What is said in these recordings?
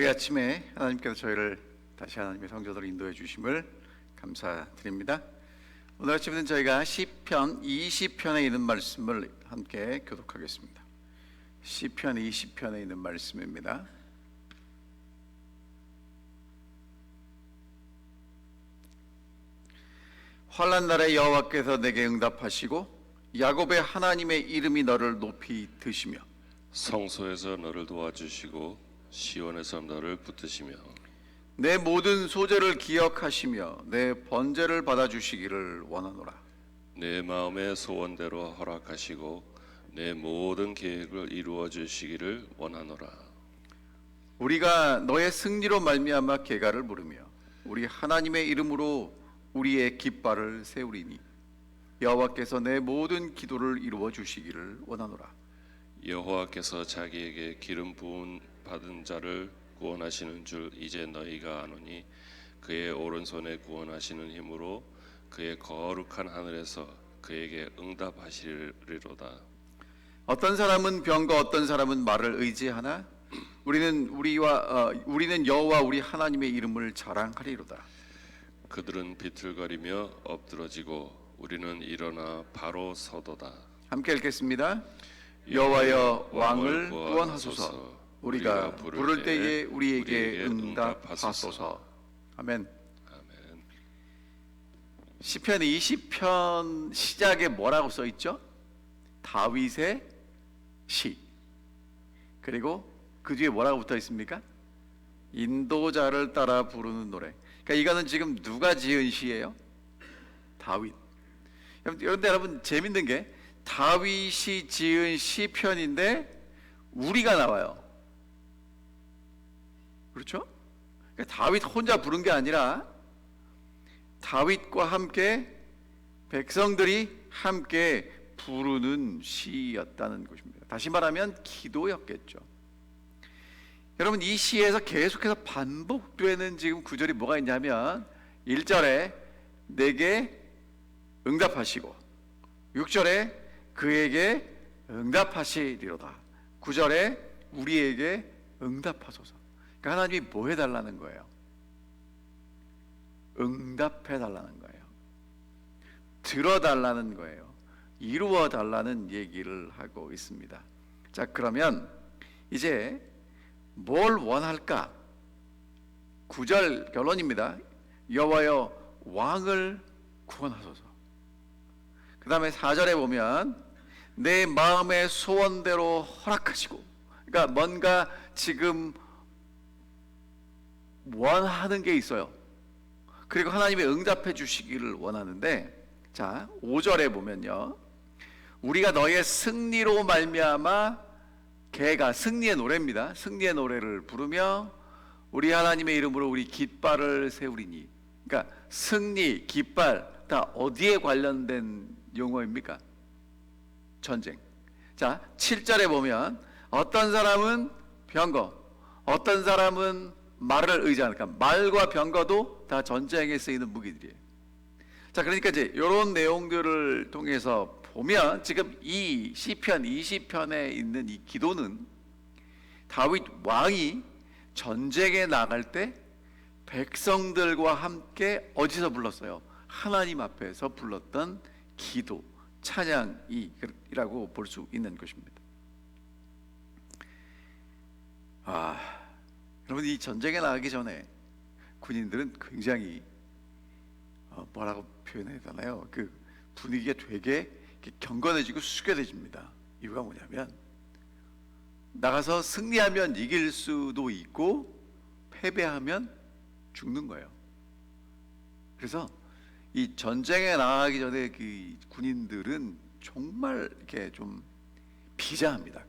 우리 아침에 하나님께서 저희를 다시 하나님의 성전으로 인도해 주심을 감사드립니다. 오늘 아침에는 저희가 시편 20편에 있는 말씀을 함께 교독하겠습니다. 시편 20편에 있는 말씀입니다. 환난 날에 여호와께서 내게 응답하시고 야곱의 하나님의 이름이 너를 높이 드시며 성소에서 너를 도와주시고 시온에서 너를 붙드시며 내 모든 소재를 기억하시며 내 번제를 받아주시기를 원하노라. 내 마음의 소원대로 허락하시고 내 모든 계획을 이루어 주시기를 원하노라. 우리가 너의 승리로 말미암아 계가를 부르며 우리 하나님의 이름으로 우리의 깃발을 세우리니 여호와께서 내 모든 기도를 이루어 주시기를 원하노라. 여호와께서 자기에게 기름 부은 받은 자를 구원하시는 줄 이제 너희가 아노니 그의 오른손에 구원하시는 힘으로 그의 거룩한 하늘에서 그에게 응답하시리로다. 어떤 사람은 병과 어떤 사람은 말을 의지하나 우리는 여호와 우리 하나님의 이름을 자랑하리로다. 그들은 비틀거리며 엎드러지고 우리는 일어나 바로 서도다. 함께 읽겠습니다. 여호와여 왕을 구원하소서. 우리가 부를 때에 우리에게 응답하소서. 아멘. 아멘. 시편 20편 시작에 뭐라고 써 있죠? 다윗의 시. 그리고 그 뒤에 뭐라고 붙어 있습니까? 인도자를 따라 부르는 노래. 그러니까 이거는 지금 누가 지은 시예요? 다윗. 그런데 여러분 재밌는 게 다윗이 지은 시편인데 우리가 나와요. 그렇죠? 그러니까 다윗 혼자 부른 게 아니라 다윗과 함께 백성들이 함께 부르는 시였다는 것입니다. 다시 말하면 기도였겠죠. 여러분 이 시에서 계속해서 반복되는 지금 구절이 뭐가 있냐면 1절에 내게 응답하시고 6절에 그에게 응답하시리로다. 9절에 우리에게 응답하소서. 그러니까 하나님이 뭐 해달라는 거예요? 응답해달라는 거예요. 들어달라는 거예요. 이루어달라는 얘기를 하고 있습니다. 자, 그러면 이제 뭘 원할까? 9절 결론입니다. 여호와여 왕을 구원하소서. 그 다음에 4절에 보면 내 마음의 소원대로 허락하시고, 그러니까 뭔가 지금 원하는 게 있어요. 그리고 하나님이 응답해 주시기를 원하는데, 자 5절에 보면요, 우리가 너의 승리로 말미암아 개가 승리의 노래입니다. 승리의 노래를 부르며 우리 하나님의 이름으로 우리 깃발을 세우리니. 그러니까 승리, 깃발 다 어디에 관련된 용어입니까? 전쟁. 자 7절에 보면 어떤 사람은 병거, 어떤 사람은 말을 의지하니까 말과 병거도 다 전쟁에 쓰이는 무기들이에요. 자, 그러니까 이제 이런 내용들을 통해서 보면 지금 이 시편 20편에 있는 이 기도는 다윗 왕이 전쟁에 나갈 때 백성들과 함께 어디서 불렀어요? 하나님 앞에서 불렀던 기도, 찬양이라고 볼 수 있는 것입니다. 여러분 이 전쟁에 나가기 전에 군인들은 굉장히 뭐라고 표현해야 되나요? 그 분위기가 되게 경건해지고 숙연해집니다. 이유가 뭐냐면 나가서 승리하면 이길 수도 있고 패배하면 죽는 거예요. 그래서 이 전쟁에 나가기 전에 그 군인들은 정말 이렇게 좀 비장합니다.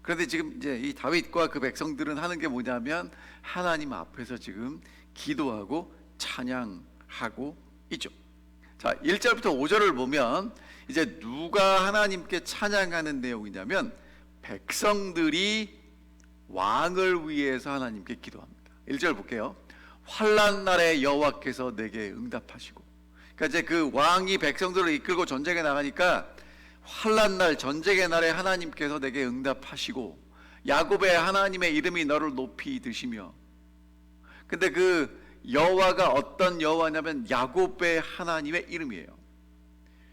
그런데 지금 이제 이 다윗과 그 백성들은 하는 게 뭐냐면 하나님 앞에서 지금 기도하고 찬양하고 있죠. 자, 1절부터 5절을 보면 이제 누가 하나님께 찬양하는 내용이냐면 백성들이 왕을 위해서 하나님께 기도합니다. 1절 볼게요. 환난 날에 여호와께서 내게 응답하시고. 그러니까 이제 그 왕이 백성들을 이끌고 전쟁에 나가니까 환난 날, 전쟁의 날에 하나님께서 내게 응답하시고, 야곱의 하나님의 이름이 너를 높이 드시며. 근데 그 여호와가 어떤 여호와냐면 야곱의 하나님의 이름이에요.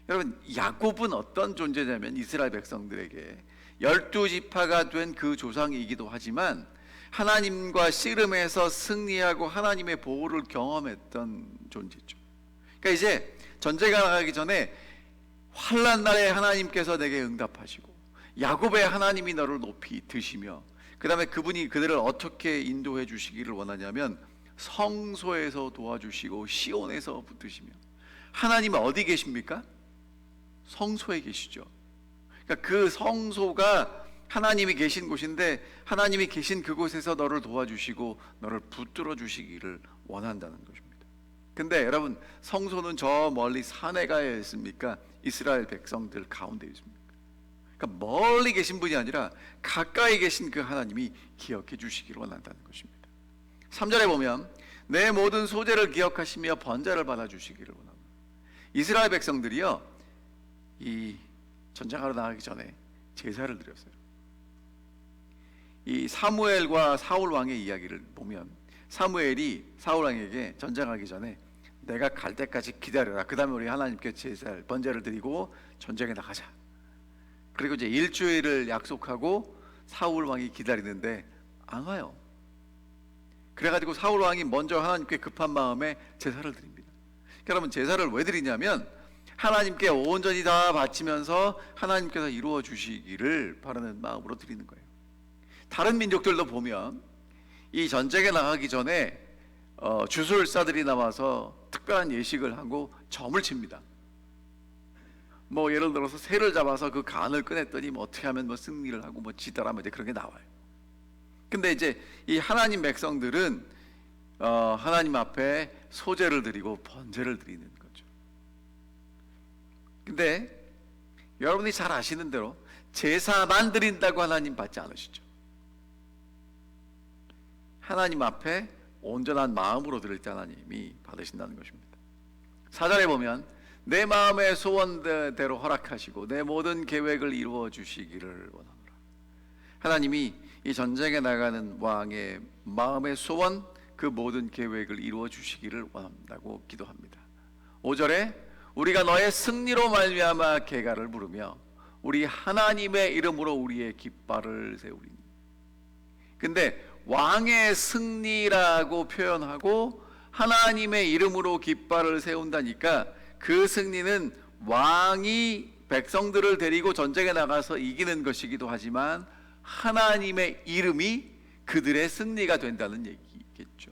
여러분, 야곱은 어떤 존재냐면 이스라엘 백성들에게 12지파가 된 그 조상이기도 하지만 하나님과 씨름해서 승리하고 하나님의 보호를 경험했던 존재죠. 그러니까 이제 전쟁에 나가기 전에 환난 날에 하나님께서 내게 응답하시고 야곱의 하나님이 너를 높이 드시며, 그 다음에 그분이 그들을 어떻게 인도해 주시기를 원하냐면 성소에서 도와주시고 시온에서 붙드시며. 하나님은 어디 계십니까? 성소에 계시죠. 그러니까 그 성소가 하나님이 계신 곳인데 하나님이 계신 그곳에서 너를 도와주시고 너를 붙들어 주시기를 원한다는 것입니다. 근데 여러분, 성소는 저 멀리 산에 가야 있습니까? 이스라엘 백성들 가운데 있습니까? 그러니까 멀리 계신 분이 아니라 가까이 계신 그 하나님이 기억해 주시기를 원한다는 것입니다. 3절에 보면 내 모든 소재를 기억하시며 번제를 받아 주시기를 원합니다. 이스라엘 백성들이요, 이 전쟁하러 나가기 전에 제사를 드렸어요. 이 사무엘과 사울 왕의 이야기를 보면 사무엘이 사울 왕에게 전쟁하기 전에 내가 갈 때까지 기다려라. 그 다음에 우리 하나님께 제사를 번제를 드리고 전쟁에 나가자. 그리고 이제 일주일을 약속하고 사울 왕이 기다리는데 안 와요. 그래가지고 사울 왕이 먼저 하나님께 급한 마음에 제사를 드립니다. 여러분, 제사를 왜 드리냐면 하나님께 온전히 다 바치면서 하나님께서 이루어 주시기를 바라는 마음으로 드리는 거예요. 다른 민족들도 보면 이 전쟁에 나가기 전에 주술사들이 나와서 특별한 예식을 하고 점을 칩니다. 뭐 예를 들어서 새를 잡아서 그 간을 꺼냈더니 뭐 어떻게 하면 뭐 승리를 하고 뭐 지더라, 뭐 이제 그런 게 나와요. 근데 이제 이 하나님 백성들은 하나님 앞에 소제를 드리고 번제를 드리는 거죠. 근데 여러분이 잘 아시는 대로 제사만 드린다고 하나님 받지 않으시죠. 하나님 앞에 온전한 마음으로 드릴 때 하나님이 받으신다는 것입니다. 4절에 보면 내 마음의 소원대로 허락하시고 내 모든 계획을 이루어 주시기를 원하노라. 하나님이 이 전쟁에 나가는 왕의 마음의 소원, 그 모든 계획을 이루어 주시기를 원한다고 기도합니다. 5절에 우리가 너의 승리로 말미암아 계가를 부르며 우리 하나님의 이름으로 우리의 깃발을 세우리니. 근데 왕의 승리라고 표현하고 하나님의 이름으로 깃발을 세운다니까 그 승리는 왕이 백성들을 데리고 전쟁에 나가서 이기는 것이기도 하지만 하나님의 이름이 그들의 승리가 된다는 얘기겠죠.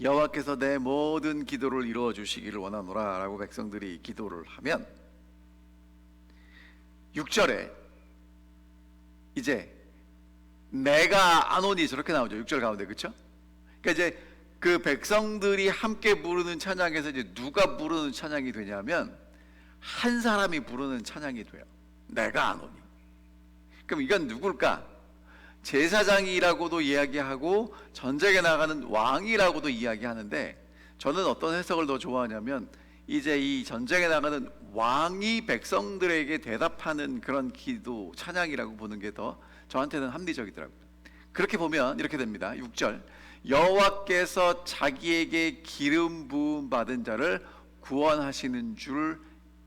여호와께서 내 모든 기도를 이루어 주시기를 원하노라 라고 백성들이 기도를 하면 6절에 이제 내가 아노니 저렇게 나오죠. 6절 가운데, 그렇죠? 그러니까 이제 그 백성들이 함께 부르는 찬양에서 이제 누가 부르는 찬양이 되냐면 한 사람이 부르는 찬양이 돼요. 내가 아노니. 그럼 이건 누굴까? 제사장이라고도 이야기하고 전쟁에 나가는 왕이라고도 이야기하는데, 저는 어떤 해석을 더 좋아하냐면 이제 이 전쟁에 나가는 왕이 백성들에게 대답하는 그런 기도 찬양이라고 보는 게 더 저한테는 합리적이더라고요. 그렇게 보면 이렇게 됩니다. 6절 여호와께서 자기에게 기름 부음 받은 자를 구원하시는 줄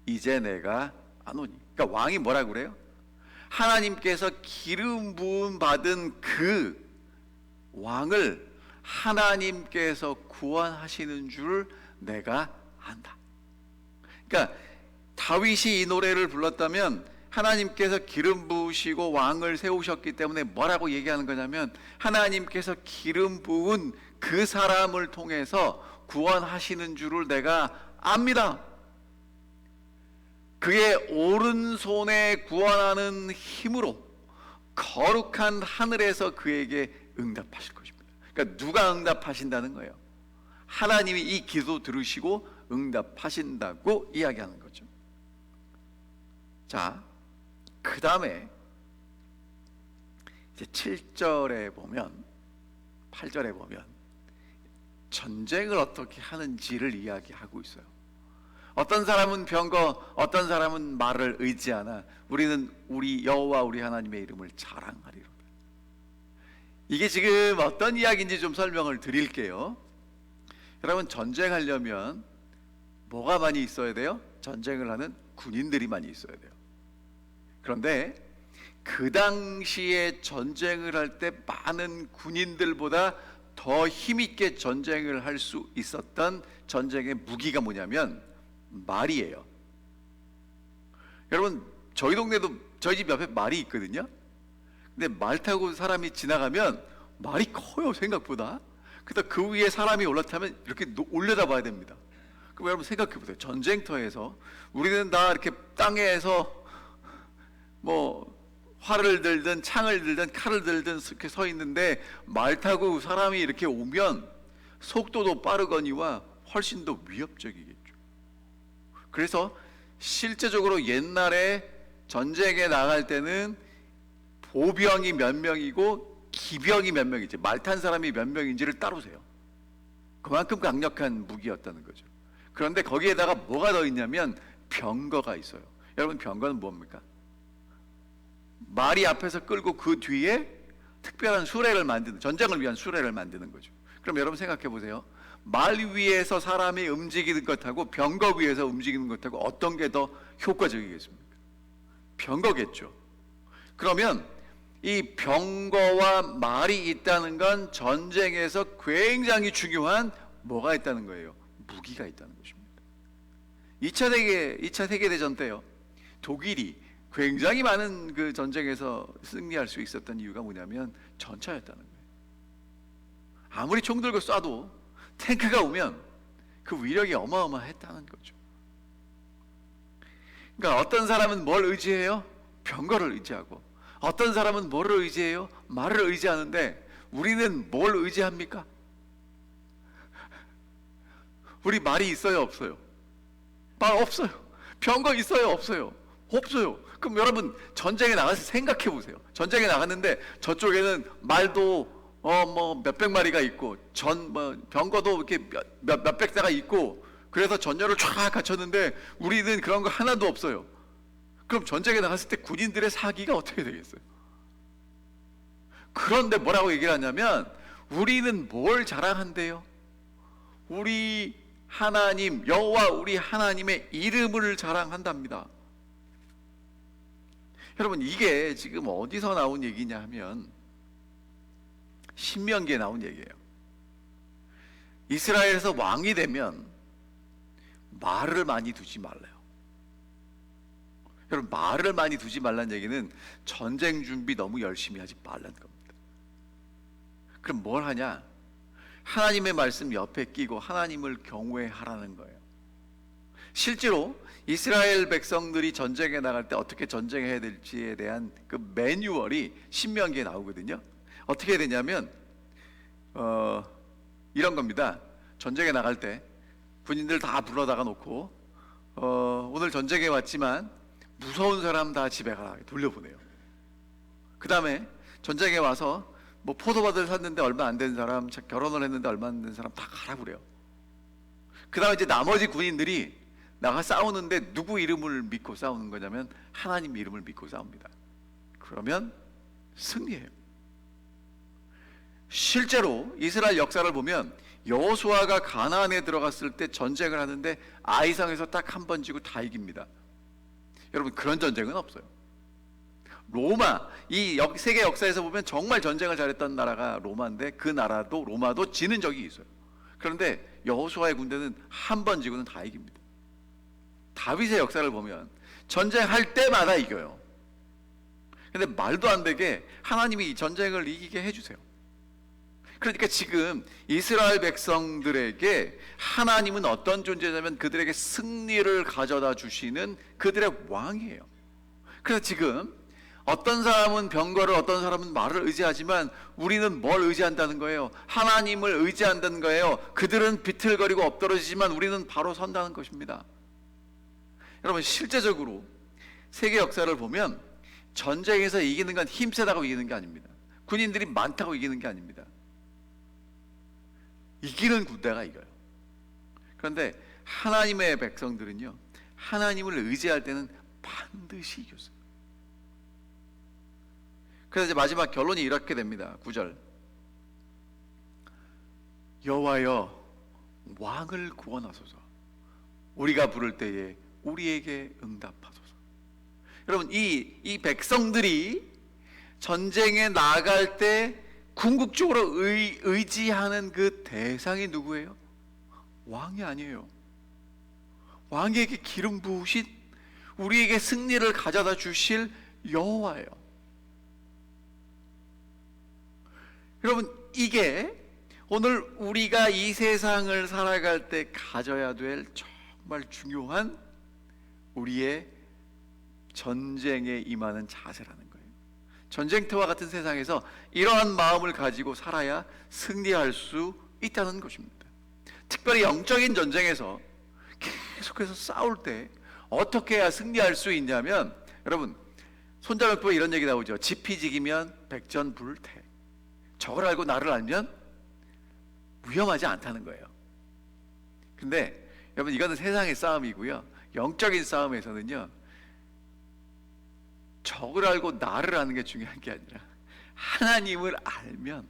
이제 내가 아노니. 그러니까 왕이 뭐라고 그래요? 하나님께서 기름 부음 받은 그 왕을 하나님께서 구원하시는 줄 내가 안다. 그러니까 다윗이 이 노래를 불렀다면 하나님께서 기름 부으시고 왕을 세우셨기 때문에 뭐라고 얘기하는 거냐면 하나님께서 기름 부은 그 사람을 통해서 구원하시는 줄을 내가 압니다. 그의 오른손에 구원하는 힘으로 거룩한 하늘에서 그에게 응답하실 것입니다. 그러니까 누가 응답하신다는 거예요? 하나님이 이 기도 들으시고 응답하신다고 이야기하는 거죠. 자, 그 다음에 이제 7절에 보면 8절에 보면 전쟁을 어떻게 하는지를 이야기하고 있어요. 어떤 사람은 병거, 어떤 사람은 말을 의지하나 우리는 우리 여호와 우리 하나님의 이름을 자랑하리로다. 이게 지금 어떤 이야기인지 좀 설명을 드릴게요. 여러분, 전쟁하려면 뭐가 많이 있어야 돼요? 전쟁을 하는 군인들이 많이 있어야 돼요. 그런데 그 당시에 전쟁을 할 때 많은 군인들보다 더 힘있게 전쟁을 할 수 있었던 전쟁의 무기가 뭐냐면 말이에요. 여러분, 저희 동네도 저희 집 옆에 말이 있거든요. 근데 말 타고 사람이 지나가면 말이 커요, 생각보다. 그래서 그 위에 사람이 올라타면 이렇게 올려다 봐야 됩니다. 그럼 여러분 생각해 보세요. 전쟁터에서 우리는 다 이렇게 땅에서 뭐 활을 들든 창을 들든 칼을 들든 이렇게 서 있는데, 말 타고 사람이 이렇게 오면 속도도 빠르거니와 훨씬 더 위협적이겠죠. 그래서 실제적으로 옛날에 전쟁에 나갈 때는 보병이 몇 명이고 기병이 몇 명이지, 말 탄 사람이 몇 명인지를 따로 세요. 그만큼 강력한 무기였다는 거죠. 그런데 거기에다가 뭐가 더 있냐면 병거가 있어요. 여러분, 병거는 뭡니까? 말이 앞에서 끌고 그 뒤에 특별한 수레를 만드는, 전쟁을 위한 수레를 만드는 거죠. 그럼 여러분 생각해 보세요. 말 위에서 사람이 움직이는 것하고 병거 위에서 움직이는 것하고 어떤 게 더 효과적이겠습니까? 병거겠죠. 그러면 이 병거와 말이 있다는 건 전쟁에서 굉장히 중요한 뭐가 있다는 거예요? 무기가 있다는 것입니다. 2차 세계대전 때요, 독일이 굉장히 많은 그 전쟁에서 승리할 수 있었던 이유가 뭐냐면 전차였다는 거예요. 아무리 총 들고 쏴도 탱크가 오면 그 위력이 어마어마했다는 거죠. 그러니까 어떤 사람은 뭘 의지해요? 병거를 의지하고, 어떤 사람은 뭐를 의지해요? 말을 의지하는데 우리는 뭘 의지합니까? 우리 말이 있어요, 없어요? 말 없어요. 병거 있어요, 없어요? 없어요. 그럼 여러분, 전쟁에 나가서 생각해 보세요. 전쟁에 나갔는데 저쪽에는 말도 뭐 몇백 마리가 있고 병거도 이렇게 몇백 대가 있고, 그래서 전열을 쫙 갖췄는데 우리는 그런 거 하나도 없어요. 그럼 전쟁에 나갔을 때 군인들의 사기가 어떻게 되겠어요? 그런데 뭐라고 얘기를 하냐면 우리는 뭘 자랑한대요? 우리 하나님 여호와 우리 하나님의 이름을 자랑한답니다. 여러분, 이게 지금 어디서 나온 얘기냐 하면 신명기에 나온 얘기예요. 이스라엘에서 왕이 되면 말을 많이 두지 말래요. 여러분, 말을 많이 두지 말라는 얘기는 전쟁 준비 너무 열심히 하지 말라는 겁니다. 그럼 뭘 하냐? 하나님의 말씀 옆에 끼고 하나님을 경외하라는 거예요. 실제로 이스라엘 백성들이 전쟁에 나갈 때 어떻게 전쟁해야 될지에 대한 그 매뉴얼이 신명기에 나오거든요. 어떻게 되냐면 이런 겁니다. 전쟁에 나갈 때 군인들 다 불러다가 놓고 오늘 전쟁에 왔지만 무서운 사람 다 집에 가라, 돌려보내요. 그 다음에 전쟁에 와서 뭐 포도밭을 샀는데 얼마 안 된 사람, 결혼을 했는데 얼마 안 된 사람 다 가라 그래요. 그 다음에 이제 나머지 군인들이 나가 싸우는데 누구 이름을 믿고 싸우는 거냐면 하나님 이름을 믿고 싸웁니다. 그러면 승리해요. 실제로 이스라엘 역사를 보면 여호수아가 가나안에 들어갔을 때 전쟁을 하는데 아이성에서 딱 한 번 지고 다 이깁니다. 여러분, 그런 전쟁은 없어요. 로마, 이 세계 역사에서 보면 정말 전쟁을 잘했던 나라가 로마인데 그 나라도 로마도 지는 적이 있어요. 그런데 여호수아의 군대는 한 번 지고는 다 이깁니다. 다윗의 역사를 보면 전쟁할 때마다 이겨요. 근데 말도 안 되게 하나님이 이 전쟁을 이기게 해주세요. 그러니까 지금 이스라엘 백성들에게 하나님은 어떤 존재냐면 그들에게 승리를 가져다 주시는 그들의 왕이에요. 그래서 지금 어떤 사람은 병거를, 어떤 사람은 말을 의지하지만 우리는 뭘 의지한다는 거예요? 하나님을 의지한다는 거예요. 그들은 비틀거리고 엎드러지지만 우리는 바로 선다는 것입니다. 여러분, 실제적으로 세계 역사를 보면 전쟁에서 이기는 건 힘세다고 이기는 게 아닙니다. 군인들이 많다고 이기는 게 아닙니다. 이기는 군대가 이겨요. 그런데 하나님의 백성들은요, 하나님을 의지할 때는 반드시 이겼어요. 그래서 이제 마지막 결론이 이렇게 됩니다. 9절. 여호와여 왕을 구원하소서. 우리가 부를 때에 우리에게 응답하소서. 여러분, 이 백성들이 전쟁에 나갈 때 궁극적으로 의지하는 그 대상이 누구예요? 왕이 아니에요. 왕에게 기름 부으신, 우리에게 승리를 가져다 주실 여호와예요. 여러분, 이게 오늘 우리가 이 세상을 살아갈 때 가져야 될 정말 중요한 우리의 전쟁에 임하는 자세라는 거예요. 전쟁터와 같은 세상에서 이러한 마음을 가지고 살아야 승리할 수 있다는 것입니다. 특별히 영적인 전쟁에서 계속해서 싸울 때 어떻게 해야 승리할 수 있냐면, 여러분, 손자병법에 이런 얘기 나오죠. 지피지기면 백전불태. 적을 알고 나를 알면 위험하지 않다는 거예요. 근데 여러분, 이거는 세상의 싸움이고요, 영적인 싸움에서는요, 적을 알고 나를 아는 게 중요한 게 아니라 하나님을 알면,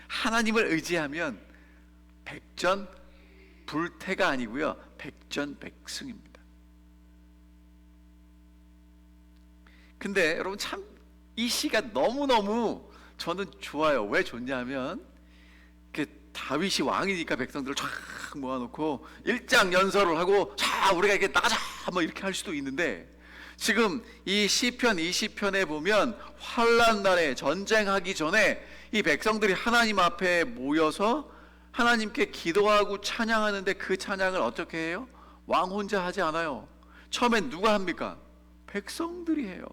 하나님을 의지하면 백전불태가 아니고요, 백전백승입니다. 근데 여러분, 참 이 시가 너무너무 저는 좋아요. 왜 좋냐면, 다윗이 왕이니까 백성들을 쫙 모아놓고 일장연설을 하고, 자 우리가 이렇게 나가자 뭐 이렇게 할 수도 있는데, 지금 이 시편 20편에 보면 환난 날에, 전쟁하기 전에 이 백성들이 하나님 앞에 모여서 하나님께 기도하고 찬양하는데, 그 찬양을 어떻게 해요? 왕 혼자 하지 않아요. 처음엔 누가 합니까? 백성들이 해요.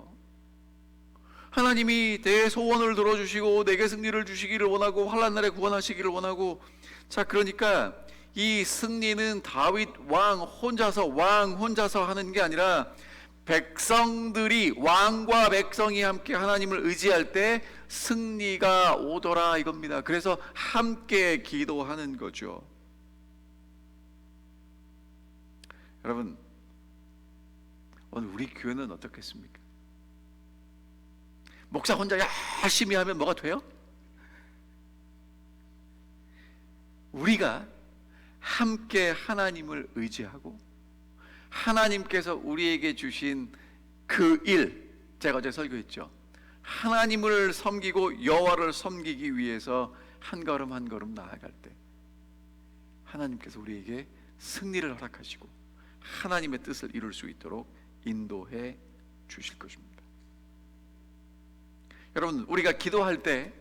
하나님이 내 소원을 들어주시고 내게 승리를 주시기를 원하고 환난 날에 구원하시기를 원하고, 자 그러니까 이 승리는 다윗 왕 혼자서 하는 게 아니라 백성들이, 왕과 백성이 함께 하나님을 의지할 때 승리가 오더라 이겁니다. 그래서 함께 기도하는 거죠. 여러분, 오늘 우리 교회는 어떻겠습니까? 목사 혼자 열심히 하면 뭐가 돼요? 우리가 함께 하나님을 의지하고 하나님께서 우리에게 주신 그 일, 제가 어제 설교했죠. 하나님을 섬기고 여호와를 섬기기 위해서 한 걸음 한 걸음 나아갈 때 하나님께서 우리에게 승리를 허락하시고 하나님의 뜻을 이룰 수 있도록 인도해 주실 것입니다. 여러분, 우리가 기도할 때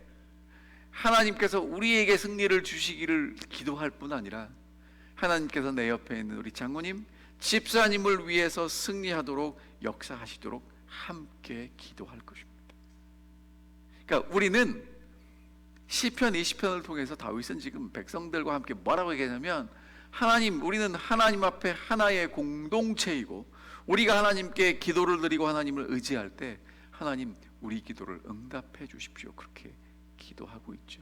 하나님께서 우리에게 승리를 주시기를 기도할 뿐 아니라 하나님께서 내 옆에 있는 우리 장로님, 집사님을 위해서 승리하도록 역사하시도록 함께 기도할 것입니다. 그러니까 우리는 시편 20편을 통해서 다윗은 지금 백성들과 함께 뭐라고 얘기하냐면, 우리는 하나님 앞에 하나의 공동체이고, 우리가 하나님께 기도를 드리고 하나님을 의지할 때 하나님 우리 기도를 응답해 주십시오, 그렇게 기도하고 있죠.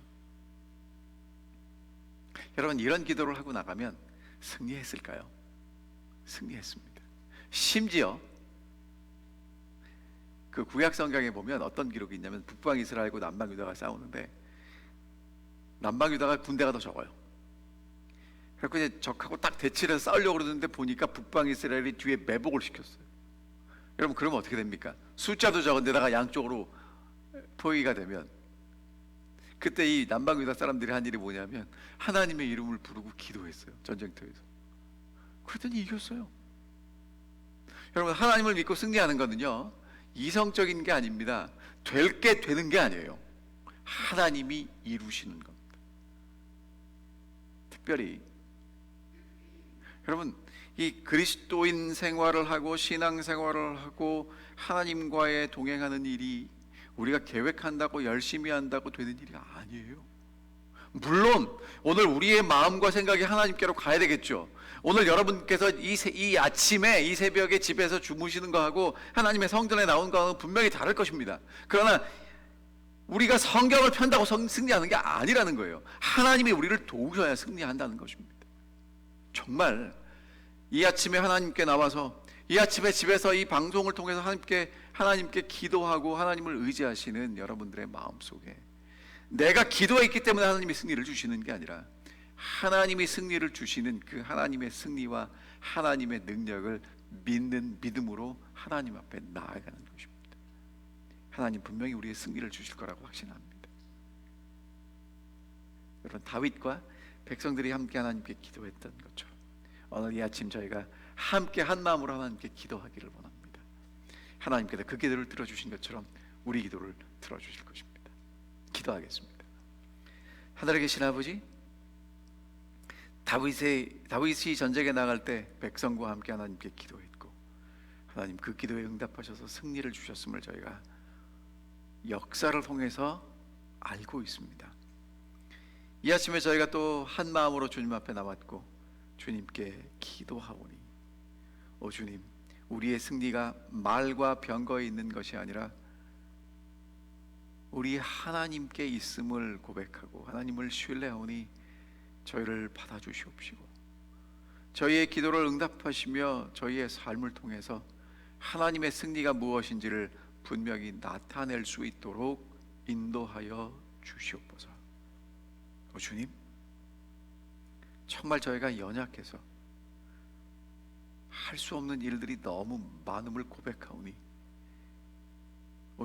여러분, 이런 기도를 하고 나가면 승리했을까요? 승리했습니다. 심지어 그 구약 성경에 보면 어떤 기록이 있냐면, 북방 이스라엘과 남방 유다가 싸우는데 남방 유다가 군대가 더 적어요. 그래서 이제 적하고 딱 대치를 해서 싸우려고 그러는데 보니까 북방 이스라엘이 뒤에 매복을 시켰어요. 여러분, 그러면 어떻게 됩니까? 숫자도 적은데다가 양쪽으로 포위가 되면, 그때 이 남방 유다 사람들이 한 일이 뭐냐면 하나님의 이름을 부르고 기도했어요, 전쟁터에서. 그랬더니 이겼어요. 여러분, 하나님을 믿고 승리하는 거는요, 이성적인 게 아닙니다. 될 게 되는 게 아니에요. 하나님이 이루시는 겁니다. 특별히 여러분, 이 그리스도인 생활을 하고 신앙 생활을 하고 하나님과의 동행하는 일이 우리가 계획한다고 열심히 한다고 되는 일이 아니에요. 물론 오늘 우리의 마음과 생각이 하나님께로 가야 되겠죠. 오늘 여러분께서 이 아침에, 이 새벽에 집에서 주무시는 거하고 하나님의 성전에 나온 거하고는 분명히 다를 것입니다. 그러나 우리가 성경을 편다고 승리하는 게 아니라는 거예요. 하나님이 우리를 도우셔야 승리한다는 것입니다. 정말 이 아침에 하나님께 나와서 이 아침에 집에서 이 방송을 통해서 하나님께 기도하고 하나님을 의지하시는 여러분들의 마음속에 내가 기도했기 때문에 하나님이 승리를 주시는 게 아니라 하나님이 승리를 주시는 그 하나님의 승리와 하나님의 능력을 믿는 믿음으로 하나님 앞에 나아가는 것입니다. 하나님 분명히 우리의 승리를 주실 거라고 확신합니다. 여러분, 다윗과 백성들이 함께 하나님께 기도했던 것처럼 오늘 이 아침 저희가 함께 한 마음으로 하나님께 기도하기를 원합니다. 하나님께서 그 기도를 들어주신 것처럼 우리 기도를 들어주실 것입니다. 기도하겠습니다. 하늘에 계신 아버지, 다윗이 전쟁에 나갈 때 백성과 함께 하나님께 기도했고 하나님 그 기도에 응답하셔서 승리를 주셨음을 저희가 역사를 통해서 알고 있습니다. 이 아침에 저희가 또 한 마음으로 주님 앞에 나왔고 주님께 기도하오니 주님, 우리의 승리가 말과 병거에 있는 것이 아니라 우리 하나님께 있음을 고백하고 하나님을 신뢰하오니 저희를 받아주시옵시고 저희의 기도를 응답하시며 저희의 삶을 통해서 하나님의 승리가 무엇인지를 분명히 나타낼 수 있도록 인도하여 주시옵소서. 주님, 정말 저희가 연약해서 할 수 없는 일들이 너무 많음을 고백하오니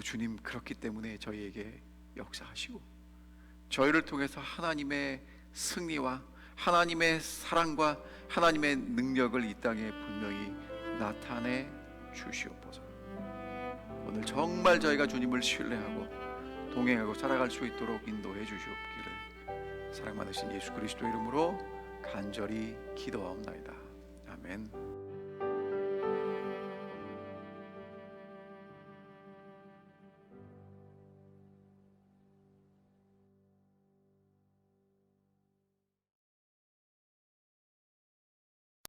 주님, 그렇기 때문에 저희에게 역사하시고 저희를 통해서 하나님의 승리와 하나님의 사랑과 하나님의 능력을 이 땅에 분명히 나타내 주시옵소서. 오늘 정말 저희가 주님을 신뢰하고 동행하고 살아갈 수 있도록 인도해 주시옵기를 사랑 많으신 예수 그리스도 이름으로 간절히 기도하옵나이다. 아멘.